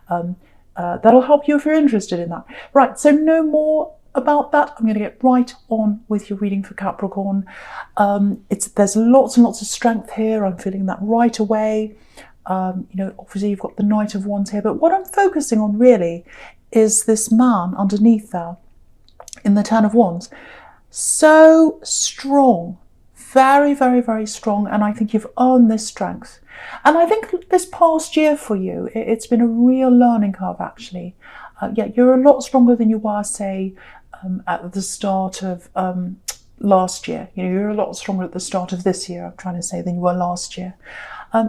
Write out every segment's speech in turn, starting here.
That'll help you if you're interested in that. Right, so no more about that. I'm going to get right on with your reading for Capricorn. There's lots and lots of strength here. I'm feeling that right away. Obviously you've got the Knight of Wands here, but what I'm focusing on really is this man underneath there in the Ten of Wands. So strong, very, very, very strong, and I think you've earned this strength. And I think this past year for you, it's been a real learning curve, actually. You're a lot stronger than you were, say, at the start of last year. You're a lot stronger at the start of this year, I'm trying to say, than you were last year. I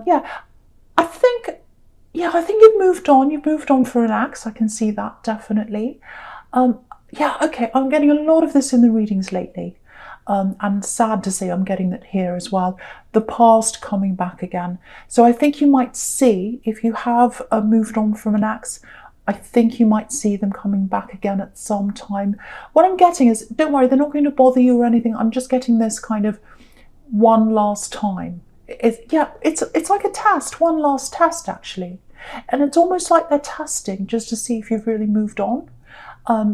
think you've moved on. You've moved on for an axe. I can see that, definitely. Okay, I'm getting a lot of this in the readings lately. And sad to say I'm getting that here as well. The past coming back again. So I think you might see, if you have moved on from an axe, I think you might see them coming back again at some time. What I'm getting is, don't worry, they're not going to bother you or anything. I'm just getting this kind of one last time. It's like a test, one last test, actually. And it's almost like they're testing just to see if you've really moved on.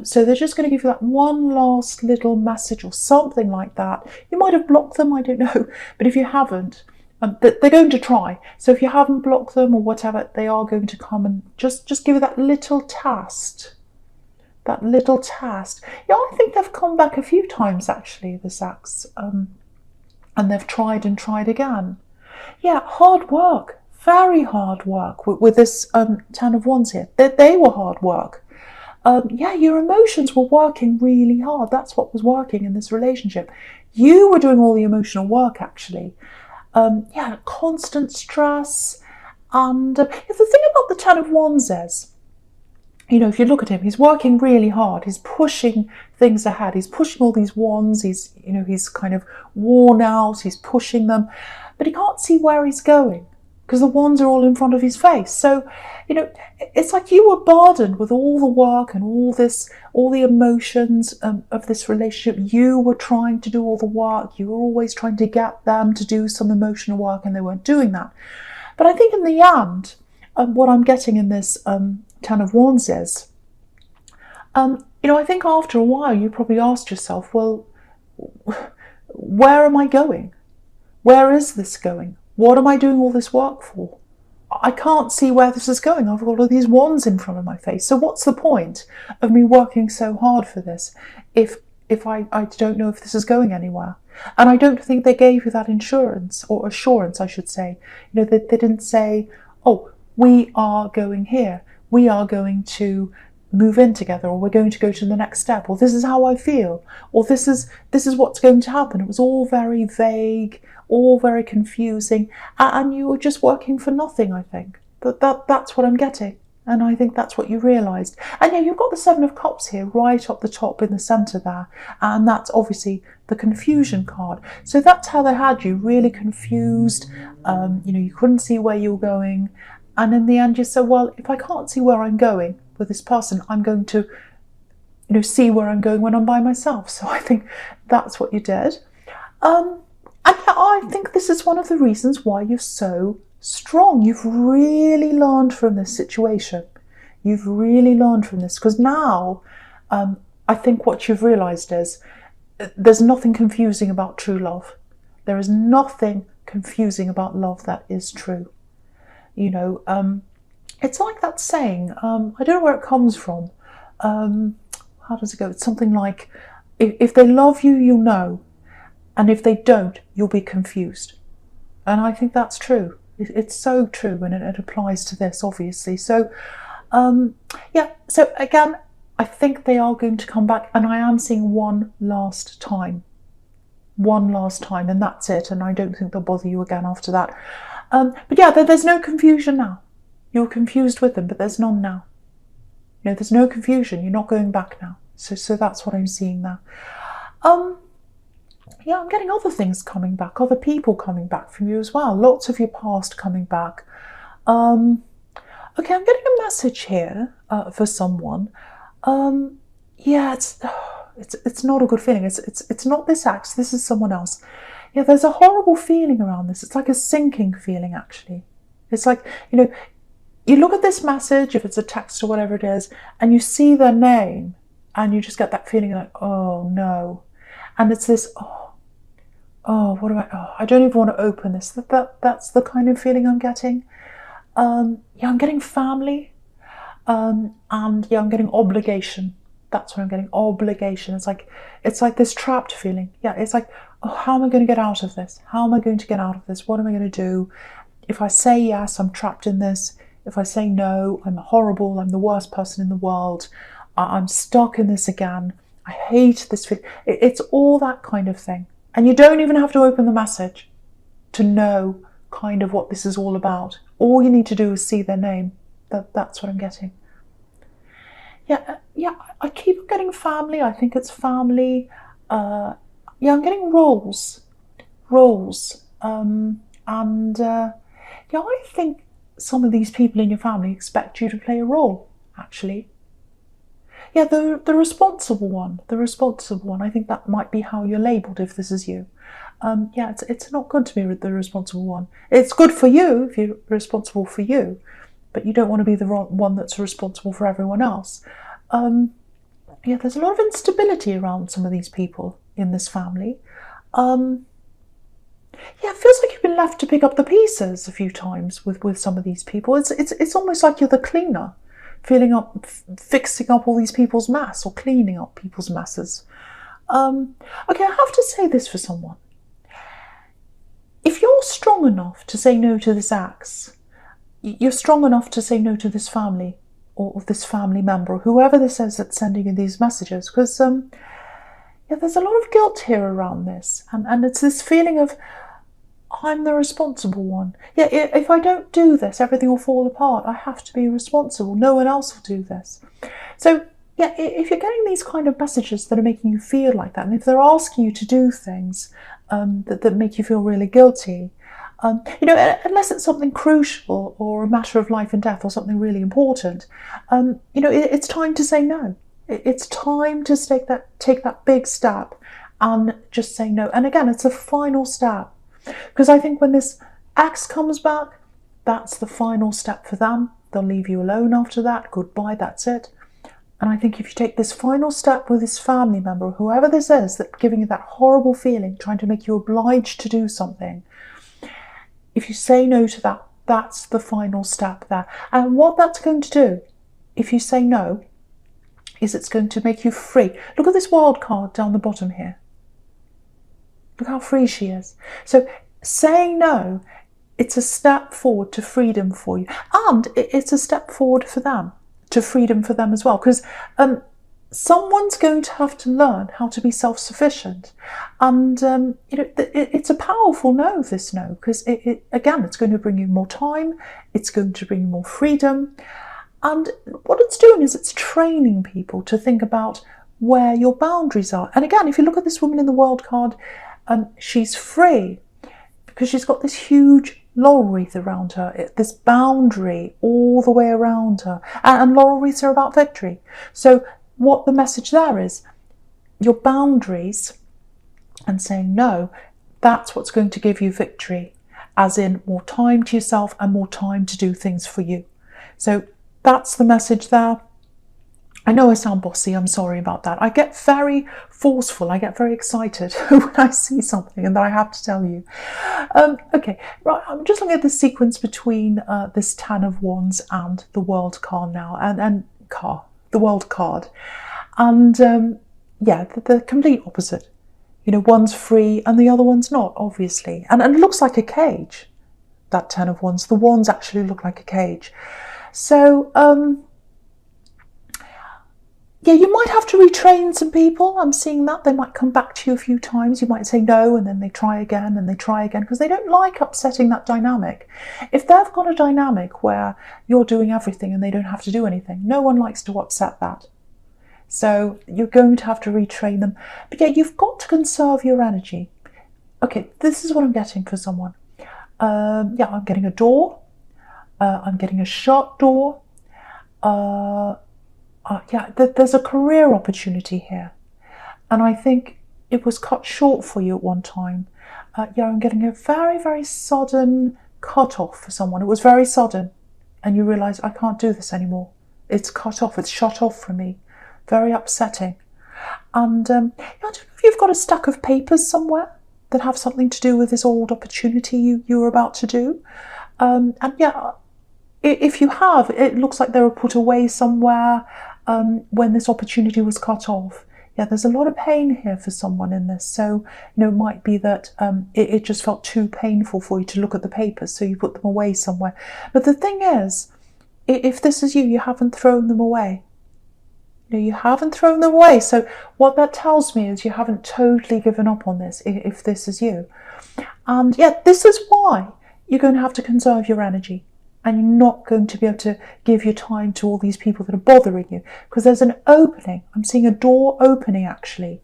So they're just going to give you that one last little message or something like that. You might have blocked them, I don't know. But if you haven't, they're going to try. So if you haven't blocked them or whatever, they are going to come and just give you that little test. That little test. Yeah, I think they've come back a few times, actually, this axe. And they've tried and tried again. Yeah, hard work. Very hard work with this Ten of Wands here. They were hard work. Your emotions were working really hard. That's what was working in this relationship. You were doing all the emotional work, actually. Constant stress. And the thing about the Ten of Wands is, if you look at him, he's working really hard. He's pushing things ahead. He's pushing all these wands. He's kind of worn out. He's pushing them. But he can't see where he's going because the wands are all in front of his face. So, it's like you were burdened with all the work and all the emotions of this relationship. You were trying to do all the work. You were always trying to get them to do some emotional work, and they weren't doing that. But I think in the end, what I'm getting in this Ten of Wands is, I think after a while you probably asked yourself, well, where am I going? Where is this going? What am I doing all this work for? I can't see where this is going. I've got all these wands in front of my face. So what's the point of me working so hard for this if I don't know if this is going anywhere? And I don't think they gave you that insurance, or assurance, I should say. They didn't say, oh, we are going here. We are going to move in together, or we're going to go to the next step, or this is how I feel, or this is what's going to happen. It was all very vague, all very confusing, and you were just working for nothing, I think. That's what I'm getting, and I think that's what you realised. And yeah, you've got the Seven of Cups here right up the top in the centre there, and that's obviously the confusion card. So that's how they had you, really confused. You couldn't see where you were going, and in the end you said, well, if I can't see where I'm going with this person, I'm going to see where I'm going when I'm by myself. So I think that's what you did. And I think this is one of the reasons why you're so strong. You've really learned from this situation. You've really learned from this, because now I think what you've realised is there's nothing confusing about true love. There is nothing confusing about love that is true. It's like that saying, I don't know where it comes from. How does it go? It's something like, if they love you, you'll know. And if they don't, you'll be confused. And I think that's true. It's so true, and it applies to this, obviously. So, so again, I think they are going to come back, and I am seeing one last time. One last time, and that's it. And I don't think they'll bother you again after that. But yeah, there's no confusion now. You're confused with them, but there's none now. There's no confusion. You're not going back now. So that's what I'm seeing there. I'm getting other things coming back, other people coming back from you as well. Lots of your past coming back. Okay, I'm getting a message here for someone. It's not a good feeling. It's not this axe. This is someone else. Yeah, there's a horrible feeling around this. It's like a sinking feeling, actually. It's like, you look at this message, if it's a text or whatever it is, and you see their name, and you just get that feeling like, oh no. And it's this, what do I don't even want to open this. That's the kind of feeling I'm getting. I'm getting family, and I'm getting obligation. That's what I'm getting, obligation. It's like this trapped feeling. Yeah, it's like, how am I going to get out of this? How am I going to get out of this? What am I going to do? If I say yes, I'm trapped in this. If I say no, I'm horrible. I'm the worst person in the world. I'm stuck in this again. I hate this feeling. It's all that kind of thing. And you don't even have to open the message to know kind of what this is all about. All you need to do is see their name. That's what I'm getting. Yeah, I keep getting family. I think it's family. I'm getting roles. I think some of these people in your family expect you to play a role, actually. Yeah, the responsible one. I think that might be how you're labelled if this is you. It's not good to be the responsible one. It's good for you if you're responsible for you, but you don't want to be the one that's responsible for everyone else. There's a lot of instability around some of these people in this family. It feels like you've been left to pick up the pieces a few times with some of these people. It's almost like you're the cleaner, fixing up all these people's mess or cleaning up people's messes. I have to say this for someone. If you're strong enough to say no to this ex, you're strong enough to say no to this family or this family member, or whoever this is that's sending you these messages, because there's a lot of guilt here around this, and it's this feeling of, I'm the responsible one. Yeah, if I don't do this, everything will fall apart. I have to be responsible. No one else will do this. So, if you're getting these kind of messages that are making you feel like that, and if they're asking you to do things that make you feel really guilty, unless it's something crucial or a matter of life and death or something really important, it's time to say no. It's time to take that big step and just say no. And again, it's a final step. Because I think when this ex comes back, that's the final step for them. They'll leave you alone after that. Goodbye, that's it. And I think if you take this final step with this family member, whoever this is, that's giving you that horrible feeling, trying to make you obliged to do something, if you say no to that, that's the final step there. And what that's going to do, if you say no, is it's going to make you free. Look at this wild card down the bottom here. Look how free she is. So saying no, it's a step forward to freedom for you. And it's a step forward for them, to freedom for them as well. Because someone's going to have to learn how to be self-sufficient. And, it's a powerful no, this no. Because, again, it's going to bring you more time. It's going to bring you more freedom. And what it's doing is it's training people to think about where your boundaries are. And again, if you look at this woman in the world card, she's free because she's got this huge laurel wreath around her, this boundary all the way around her. And laurel wreaths are about victory. So what the message there is, your boundaries and saying no, that's what's going to give you victory, as in more time to yourself and more time to do things for you. So that's the message there. I know I sound bossy, I'm sorry about that. I get very forceful, I get very excited when I see something and that I have to tell you. Okay, right, I'm just looking at the sequence between this 10 of Wands and the World card now, the World card. And the complete opposite. One's free and the other one's not, obviously. And it looks like a cage, that 10 of Wands. The wands actually look like a cage. So, you might have to retrain some people. I'm seeing that. They might come back to you a few times. You might say no, and then they try again, and they try again, because they don't like upsetting that dynamic. If they've got a dynamic where you're doing everything and they don't have to do anything, no one likes to upset that. So you're going to have to retrain them. But you've got to conserve your energy. Okay, this is what I'm getting for someone. I'm getting a door. I'm getting a shut door. There's a career opportunity here. And I think it was cut short for you at one time. I'm getting a very, very sudden cut off for someone. It was very sudden. and you realise, I can't do this anymore. It's cut off, it's shut off from me. Very upsetting. And I don't know if you've got a stack of papers somewhere that have something to do with this old opportunity you were about to do. And yeah, if you have, it looks like they were put away somewhere when this opportunity was cut off. Yeah, there's a lot of pain here for someone in this. So, it might be that it just felt too painful for you to look at the papers, so you put them away somewhere. But the thing is, if this is you haven't thrown them away. You haven't thrown them away. So what that tells me is you haven't totally given up on this, if this is you. And yeah, this is why you're going to have to conserve your energy. And you're not going to be able to give your time to all these people that are bothering you. Because there's an opening. I'm seeing a door opening, actually.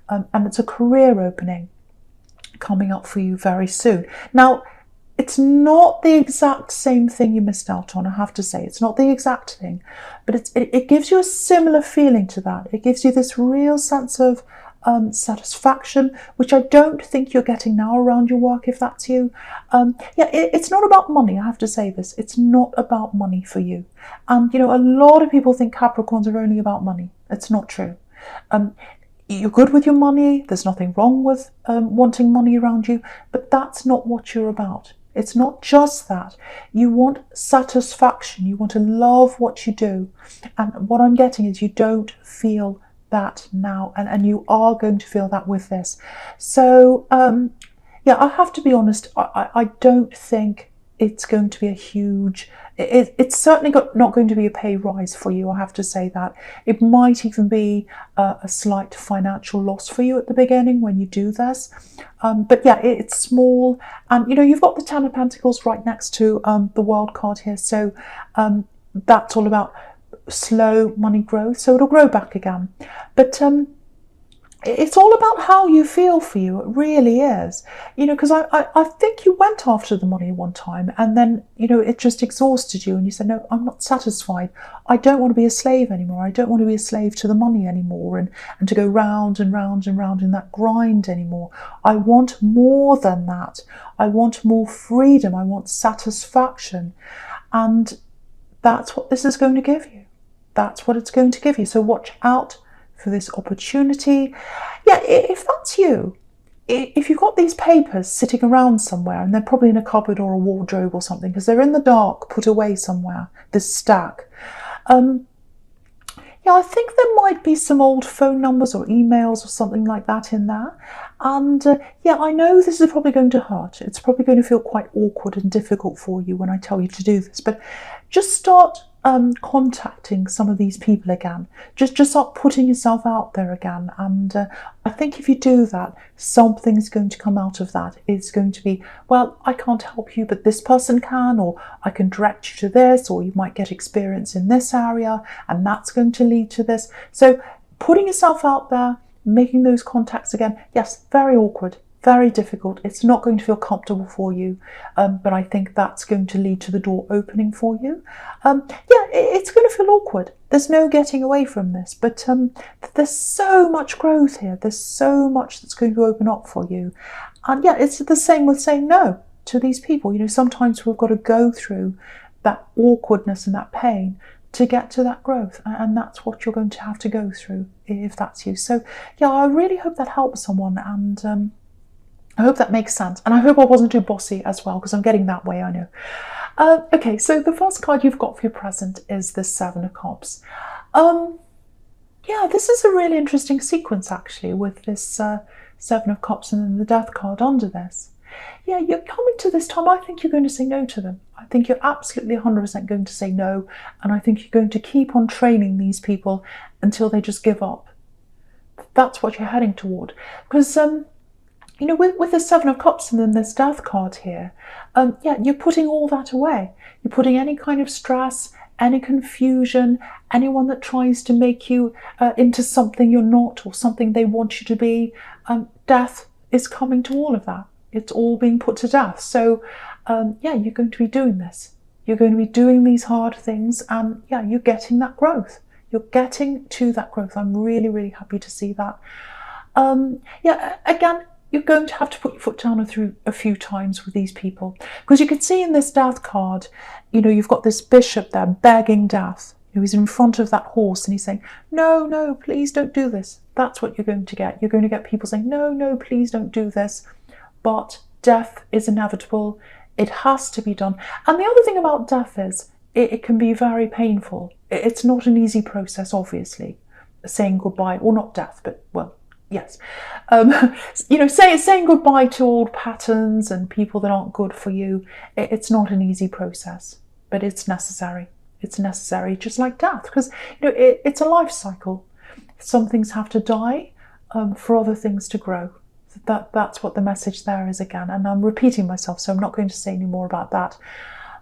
And it's a career opening coming up for you very soon. Now, it's not the exact same thing you missed out on, I have to say. It's not the exact thing. But it gives you a similar feeling to that. It gives you this real sense of satisfaction, which I don't think you're getting now around your work, if that's you. Yeah, it's not about money, I have to say this. It's not about money for you. And, a lot of people think Capricorns are only about money. It's not true. You're good with your money. There's nothing wrong with wanting money around you, but that's not what you're about. It's not just that. You want satisfaction. You want to love what you do. And what I'm getting is you don't feel that now, and you are going to feel that with this. So yeah, I have to be honest, I don't think it's going to be a huge, it's certainly not going to be a pay rise for you, I have to say that. It might even be a slight financial loss for you at the beginning when you do this. But yeah, it's small, and you've got the Ten of Pentacles right next to the World card here, so that's all about slow money growth, so it'll grow back again. But it's all about how you feel for you. It really is. Because I think you went after the money one time, and then it just exhausted you, and you said, no, I'm not satisfied. I don't want to be a slave anymore. I don't want to be a slave to the money anymore, and to go round and round and round in that grind anymore. I want more than that. I want more freedom. I want satisfaction. And that's what this is going to give you. That's what it's going to give you. So watch out for this opportunity. Yeah, if that's you, if you've got these papers sitting around somewhere, and they're probably in a cupboard or a wardrobe or something, because they're in the dark, put away somewhere, this stack. Yeah, I think there might be some old phone numbers or emails or something like that in there. And yeah, I know this is probably going to hurt. It's probably going to feel quite awkward and difficult for you when I tell you to do this, but just start contacting some of these people again. Just start putting yourself out there again. And I think if you do that, something's going to come out of that. It's going to be, well, I can't help you, but this person can, or I can direct you to this, or you might get experience in this area, and that's going to lead to this. So putting yourself out there, making those contacts again, yes, very awkward, very difficult. It's not going to feel comfortable for you, but I think that's going to lead to the door opening for you. Yeah, it's going to feel awkward. There's no getting away from this, but there's so much growth here. There's so much that's going to open up for you. And yeah, it's the same with saying no to these people. Sometimes we've got to go through that awkwardness and that pain to get to that growth, and that's what you're going to have to go through if that's you. So yeah, I really hope that helps someone, and I hope that makes sense, and I hope I wasn't too bossy as well, because I'm getting that way, I know. Okay, so the first card you've got for your present is the Seven of Cups. Yeah, this is a really interesting sequence, actually, with this Seven of Cups and then the Death card under this. Yeah, you're coming to this time, I think you're going to say no to them. I think you're absolutely 100% going to say no, and I think you're going to keep on training these people until they just give up. That's what you're heading toward. Because with the Seven of Cups and then this Death card here, yeah, you're putting all that away. You're putting any kind of stress, any confusion, anyone that tries to make you into something you're not, or something they want you to be. Death is coming to all of that. It's all being put to death. So yeah, you're going to be doing this. You're going to be doing these hard things, and yeah, you're getting that growth. You're getting to that growth. I'm really, really happy to see that. Yeah, again, you're going to have to put your foot down a few times with these people, because you can see in this death card, you've got this bishop there begging death. He's in front of that horse and he's saying, no, no, please don't do this. That's what you're going to get. You're going to get people saying, no, no, please don't do this. But death is inevitable. It has to be done. And the other thing about death is it can be very painful. It's not an easy process, obviously, saying goodbye, or not death, but, well, yes. Saying goodbye to old patterns and people that aren't good for you, it's not an easy process, but it's necessary. It's necessary, just like death, because it's a life cycle. Some things have to die for other things to grow. That's what the message there is again. And I'm repeating myself, so I'm not going to say any more about that.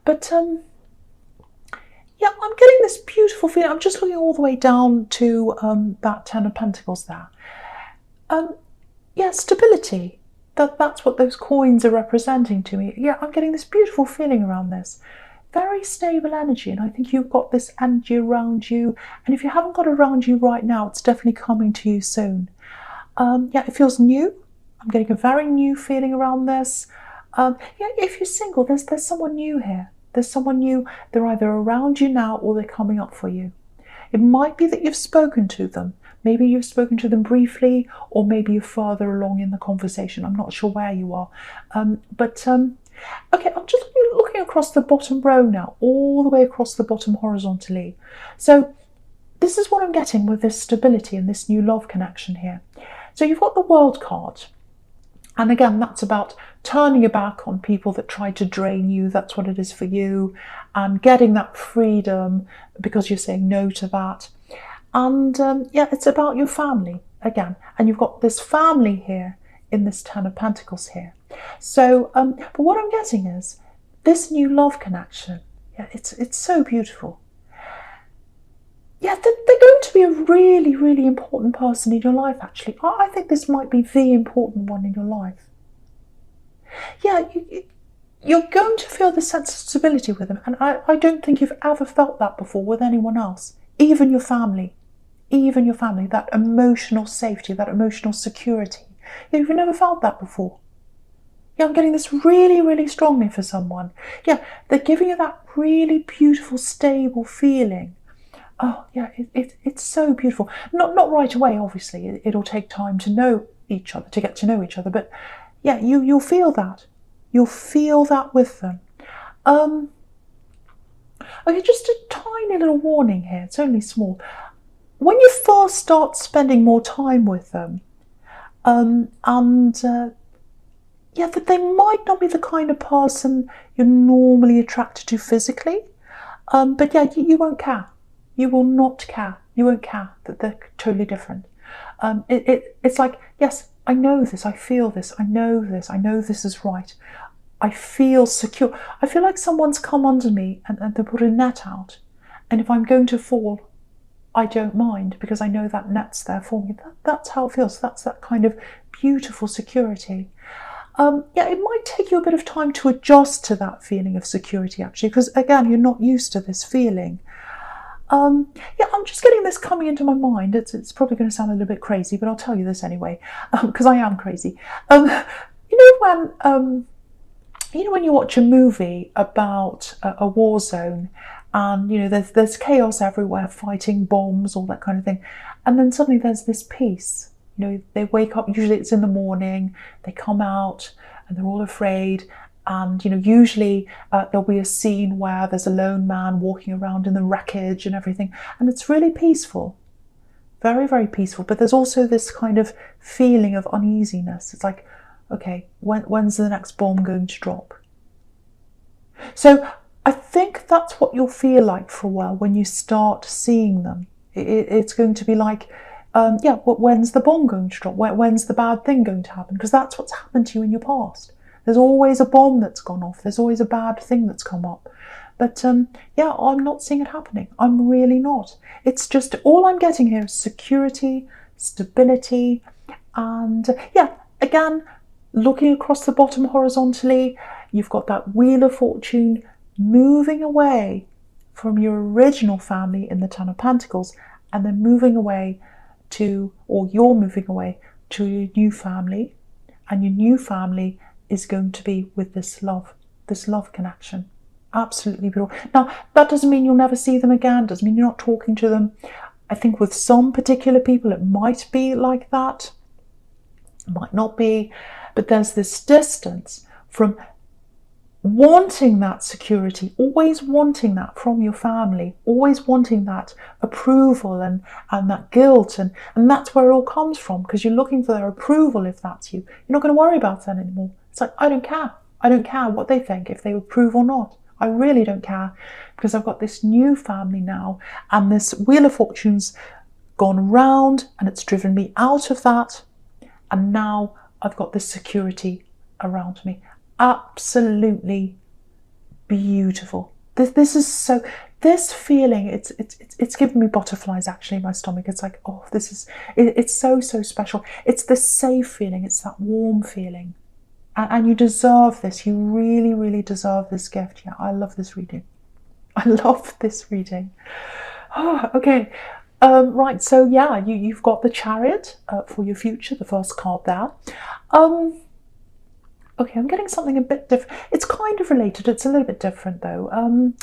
But yeah, I'm getting this beautiful feeling. I'm just looking all the way down to that Ten of Pentacles there. Yeah, stability. That's what those coins are representing to me. Yeah, I'm getting this beautiful feeling around this. Very stable energy, and I think you've got this energy around you, and if you haven't got it around you right now, it's definitely coming to you soon. Yeah, it feels new. I'm getting a very new feeling around this. Yeah, if you're single, there's someone new here. There's someone new. They're either around you now or they're coming up for you. It might be that you've spoken to them. Maybe you've spoken to them briefly, or maybe you're further along in the conversation. I'm not sure where you are. Okay, I'm just looking across the bottom row now, all the way across the bottom horizontally. So this is what I'm getting with this stability and this new love connection here. So you've got the World card. And again, that's about turning your back on people that try to drain you. That's what it is for you. And getting that freedom because you're saying no to that. And yeah, it's about your family again. And you've got this family here in this Ten of Pentacles here. So, but what I'm getting is this new love connection. Yeah, it's so beautiful. Yeah, they're going to be a really, really important person in your life, actually. I think this might be the important one in your life. Yeah, you're going to feel the sense of stability with them. And I don't think you've ever felt that before with anyone else, even your family. Even your family, that emotional safety, that emotional security. Yeah, you've never felt that before. Yeah, I'm getting this really, really strongly for someone. Yeah, they're giving you that really beautiful, stable feeling. Oh, yeah, it's so beautiful. Not right away, obviously. It'll take time to know each other, to get to know each other. But yeah, you'll feel that. You'll feel that with them. Okay, just a tiny little warning here. It's only small. When you first start spending more time with them, yeah, that they might not be the kind of person you're normally attracted to physically, but yeah, you won't care. You will not care. You won't care that they're totally different. It's like, yes, I know this, I feel this, I know this is right. I feel secure. I feel like someone's come under me and they put a net out. And if I'm going to fall, I don't mind because I know that net's there for me. That's how it feels. That's that kind of beautiful security. Yeah, it might take you a bit of time to adjust to that feeling of security, actually, because again, you're not used to this feeling. Yeah, I'm just getting this coming into my mind. It's probably going to sound a little bit crazy, but I'll tell you this anyway, because I am crazy. When you watch a movie about a war zone, and there's chaos everywhere, fighting, bombs, all that kind of thing, and then suddenly there's this peace. They wake up, usually it's in the morning, they come out and they're all afraid, and usually there'll be a scene where there's a lone man walking around in the wreckage and everything, and it's really peaceful, very, very peaceful. But there's also this kind of feeling of uneasiness. It's like, okay, when's the next bomb going to drop? So I think that's what you'll feel like for a while when you start seeing them. It's going to be like, yeah, when's the bomb going to drop? When's the bad thing going to happen? Because that's what's happened to you in your past. There's always a bomb that's gone off. There's always a bad thing that's come up. But yeah, I'm not seeing it happening. I'm really not. It's just all I'm getting here is security, stability, and yeah, again, looking across the bottom horizontally, you've got that Wheel of Fortune moving away from your original family in the Ten of Pentacles, and then moving away to, or you're moving away to your new family, and your new family is going to be with this love connection. Absolutely beautiful. Now, that doesn't mean you'll never see them again, doesn't mean you're not talking to them. I think with some particular people it might be like that, it might not be, but there's this distance from wanting that security, always wanting that from your family, always wanting that approval and that guilt, and that's where it all comes from, because you're looking for their approval. If that's you, you're not going to worry about that anymore. It's like, I don't care what they think, if they approve or not. I really don't care, because I've got this new family now, and this Wheel of Fortune's gone round and it's driven me out of that, and now I've got this security around me. Absolutely beautiful. This feeling, it's given me butterflies actually in my stomach. It's like, oh, it's so special. It's the safe feeling, it's that warm feeling. And you deserve this. You really, really deserve this gift. Yeah, I love this reading. I love this reading. Oh, okay. Right, so yeah, you've got the Chariot for your future, the first card there. Okay, I'm getting something a bit different. It's kind of related. It's a little bit different though.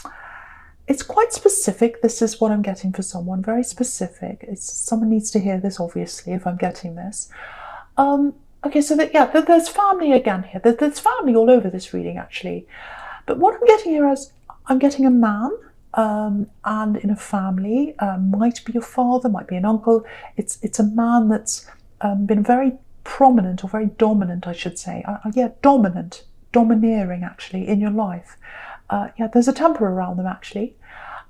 It's quite specific. This is what I'm getting for someone. Very specific. Someone needs to hear this, obviously, if I'm getting this. Okay, so there's family again here. There's family all over this reading, actually. But what I'm getting here is, I'm getting a man, and in a family, might be your father, might be an uncle. It's a man that's been very prominent, or very dominant, I should say. Domineering, actually, in your life. There's a temper around them, actually.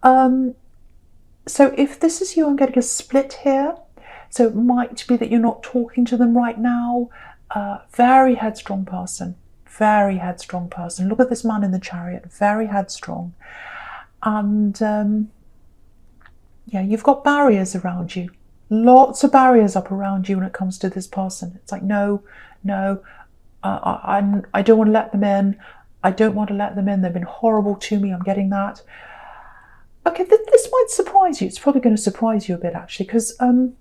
So if this is you, I'm getting a split here. So it might be that you're not talking to them right now. Very headstrong person. Very headstrong person. Look at this man in the Chariot. Very headstrong. And you've got barriers around you. Lots of barriers up around you when it comes to this person. It's like, no, I don't want to let them in. I don't want to let them in. They've been horrible to me. I'm getting that. Okay, this might surprise you. It's probably going to surprise you a bit, actually, because I'm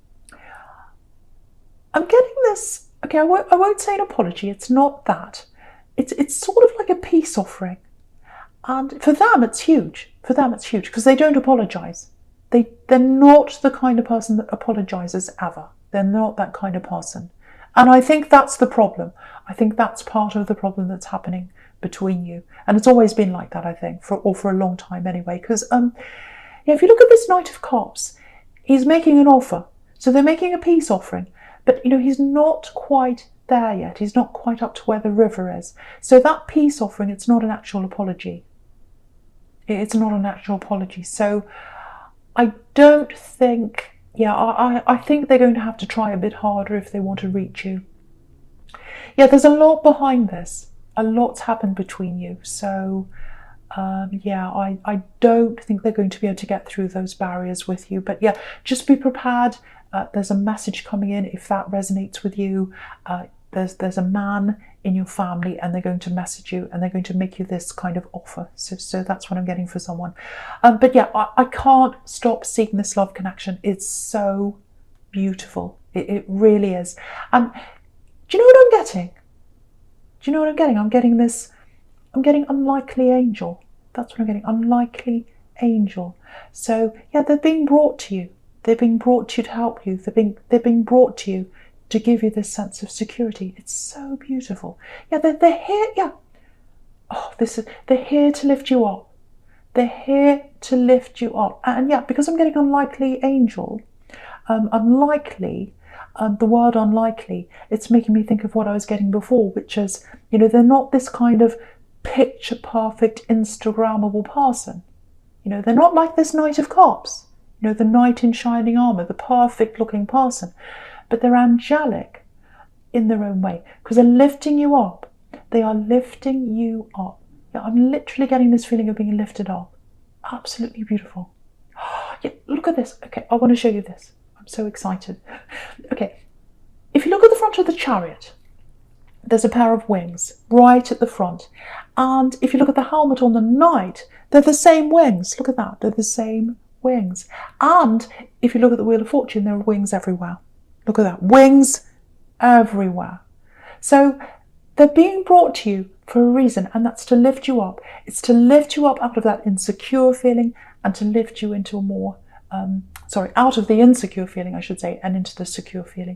getting this. Okay, I won't say an apology. It's not that. It's sort of like a peace offering, and for them it's huge. For them it's huge because they don't apologise. They're not the kind of person that apologises ever. They're not that kind of person, and I think that's the problem. I think that's part of the problem that's happening between you, and it's always been like that. I think for a long time anyway. Because if you look at this Knight of Cups, he's making an offer. So they're making a peace offering. But, he's not quite there yet. He's not quite up to where the river is. So that peace offering, it's not an actual apology. It's not an actual apology. So I don't think, I think they're going to have to try a bit harder if they want to reach you. Yeah, there's a lot behind this. A lot's happened between you. So, I don't think they're going to be able to get through those barriers with you. But yeah, just be prepared. There's a message coming in if that resonates with you. There's a man in your family, and they're going to message you, and they're going to make you this kind of offer. So that's what I'm getting for someone. But yeah, I can't stop seeing this love connection. It's so beautiful. It really is. And do you know what I'm getting? Do you know what I'm getting? I'm getting unlikely angel. That's what I'm getting. Unlikely angel. So yeah, they're being brought to you. They're being brought to you to help you. They're being brought to you to give you this sense of security. It's so beautiful. Yeah, they're here. Yeah. Oh, they're here to lift you up. They're here to lift you up. And yeah, because I'm getting unlikely angel, unlikely, the word unlikely, it's making me think of what I was getting before, which is, they're not this kind of picture perfect Instagrammable person. They're not like this Knight of Cups. The knight in shining armour, the perfect looking person. But they're angelic in their own way, because they're lifting you up. They are lifting you up. Yeah, I'm literally getting this feeling of being lifted up. Absolutely beautiful. Yeah, look at this. Okay, I want to show you this. I'm so excited. Okay, if you look at the front of the Chariot, there's a pair of wings right at the front. And if you look at the helmet on the knight, they're the same wings. Look at that. They're the same wings. And if you look at the Wheel of Fortune, there are wings everywhere. Look at that. Wings everywhere. So they're being brought to you for a reason, and that's to lift you up. It's to lift you up out of that insecure feeling and to lift you into a more, out of the insecure feeling, I should say, and into the secure feeling.